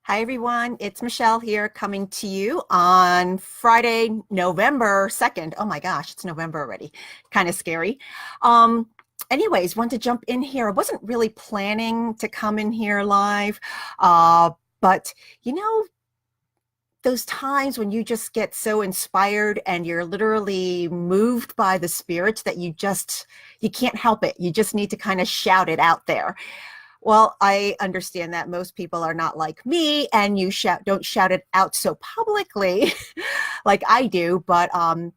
Hi, everyone. It's Michelle here coming to you on Friday, November 2nd. Oh my gosh, it's November already. Kind of scary. Um, Anyways, want to jump in here. I wasn't really planning to come in here live, uh, but you know, those times when you just get so inspired and you're literally moved by the spirit that you can't help it. You just need to kind of shout it out there. Well, I understand that most people are not like me, and you don't shout it out so publicly like I do. But I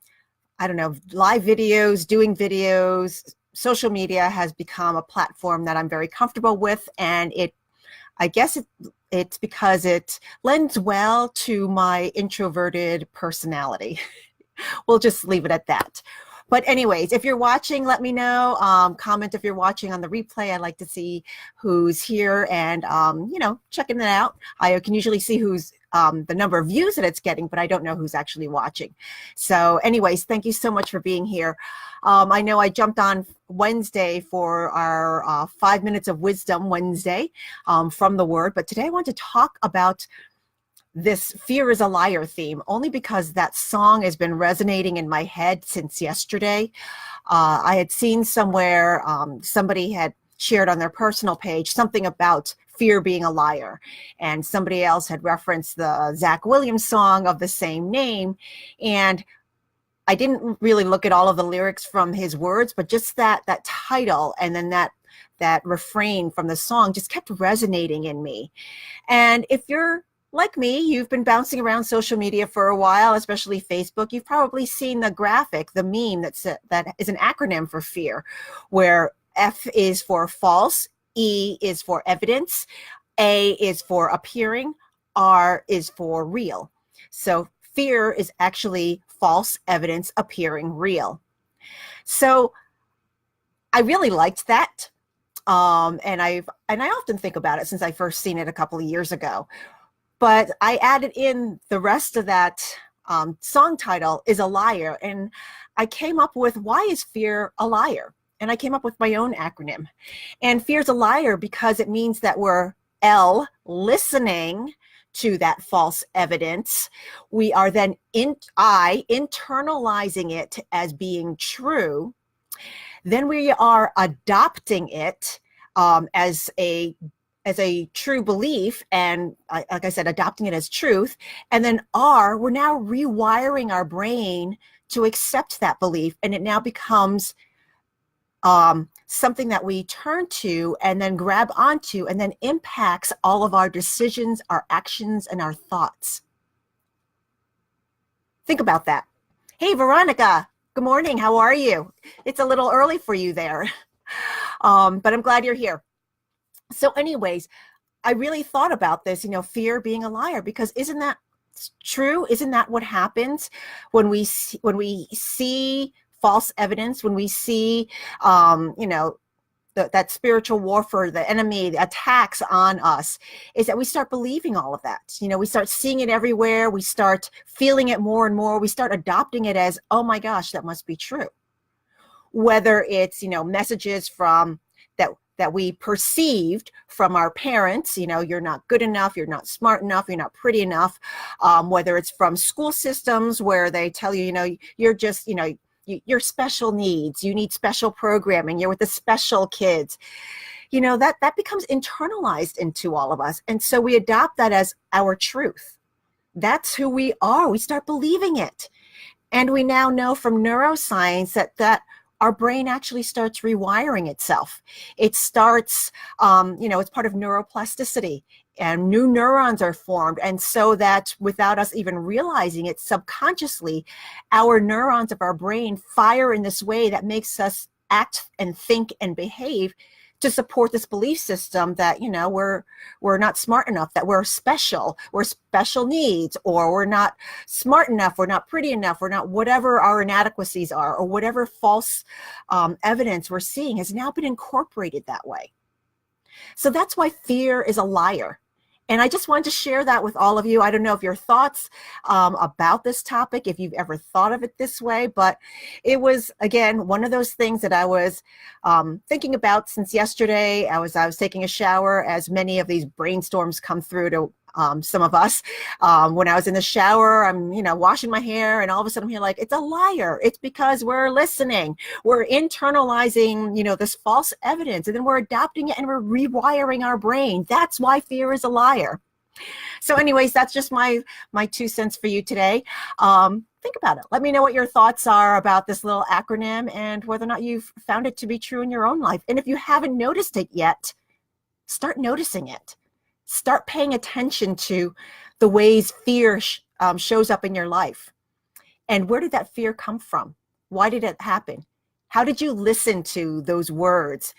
don't know, live videos, doing videos, social media has become a platform that I'm very comfortable with, and I guess it's because it lends well to my introverted personality. We'll just leave it at that. But anyways, if you're watching, let me know. Comment if you're watching on the replay. I'd like to see who's here and, checking it out. I can usually see who's the number of views that it's getting, but I don't know who's actually watching. So anyways, thank you so much for being here. I know I jumped on Wednesday for our 5 Minutes of Wisdom Wednesday from the Word, but today I want to talk about this "Fear is a Liar" theme, only because that song has been resonating in my head since yesterday. I had seen somewhere somebody had shared on their personal page something about fear being a liar, and somebody else had referenced the Zach Williams song of the same name. And I didn't really look at all of the lyrics from his words, but just that title and then that refrain from the song just kept resonating in me. And if you're like me, you've been bouncing around social media for a while, especially Facebook. You've probably seen the graphic, the meme that is an acronym for fear, where F is for false, E is for evidence, A is for appearing, R is for real. So fear is actually false evidence appearing real. So I really liked that. And I often think about it since I first seen it a couple of years ago. But I added in the rest of that song title is a liar. And I came up with, why is fear a liar? And I came up with my own acronym. And fear's a liar because it means that we're listening to that false evidence. We are then internalizing it as being true. Then we are adopting it as a true belief, and like I said, adopting it as truth. And then we're now rewiring our brain to accept that belief, and it now becomes something that we turn to and then grab onto, and then impacts all of our decisions, our actions, and our thoughts. Think about that. Hey, Veronica, good morning. How are you? It's a little early for you there, but I'm glad you're here. So anyways, I really thought about this, fear being a liar, because isn't that true? Isn't that what happens when we see false evidence, when we see, that spiritual warfare, the enemy, the attacks on us, is that we start believing all of that. We start seeing it everywhere. We start feeling it more and more. We start adopting it as, oh my gosh, that must be true. Whether it's, messages from that we perceived from our parents, you're not good enough, you're not smart enough, you're not pretty enough, whether it's from school systems where they tell you, you're just, you're special needs, you need special programming, you're with the special kids, that becomes internalized into all of us. And so we adopt that as our truth. That's who we are. We start believing it. And we now know from neuroscience that our brain actually starts rewiring itself. It starts, it's part of neuroplasticity, and new neurons are formed. And so that without us even realizing it, subconsciously, our neurons of our brain fire in this way that makes us act and think and behave to support this belief system that, we're not smart enough, that we're special needs, or we're not smart enough, we're not pretty enough, we're not, whatever our inadequacies are, or whatever false evidence we're seeing has now been incorporated that way. So that's why fear is a liar. And I just wanted to share that with all of you. I don't know if your thoughts about this topic, if you've ever thought of it this way, but it was, again, one of those things that I was thinking about since yesterday. I was taking a shower as many of these brainstorms come through to some of us. When I was in the shower, I'm, washing my hair, and all of a sudden I'm here like, it's a liar. It's because we're listening. We're internalizing, this false evidence, and then we're adopting it and we're rewiring our brain. That's why fear is a liar. So anyways, that's just my 2 cents for you today. Think about it. Let me know what your thoughts are about this little acronym and whether or not you've found it to be true in your own life. And if you haven't noticed it yet, start noticing it. Start paying attention to the ways fear shows up in your life. And where did that fear come from? Why did it happen? How did you listen to those words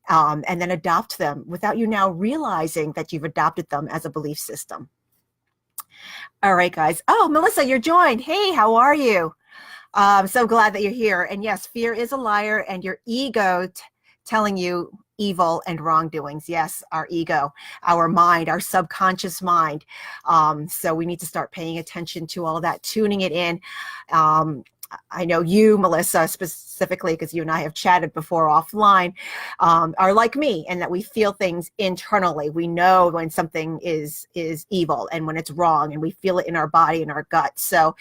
and then adopt them without you now realizing that you've adopted them as a belief system? All right, guys. Oh, Melissa, you're joined. Hey, how are you? I'm so glad that you're here. And yes, fear is a liar, and your ego telling you evil and wrongdoings. Yes, our ego, our mind, our subconscious mind. So we need to start paying attention to all that, tuning it in. I know you, Melissa, specifically, because you and I have chatted before offline, are like me, and that we feel things internally. We know when something is evil and when it's wrong, and we feel it in our body and our gut. So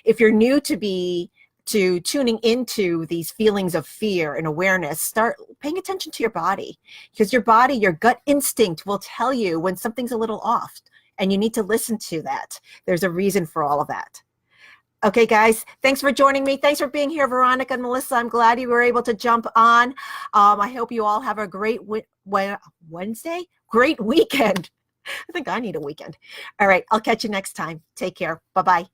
if you're new to tuning into these feelings of fear and awareness, start paying attention to your body, because your body, your gut instinct will tell you when something's a little off, and you need to listen to that. There's a reason for all of that. Okay, guys, thanks for joining me. Thanks for being here, Veronica and Melissa. I'm glad you were able to jump on. I hope you all have a great Wednesday, great weekend. I think I need a weekend. All right, I'll catch you next time. Take care. Bye-bye.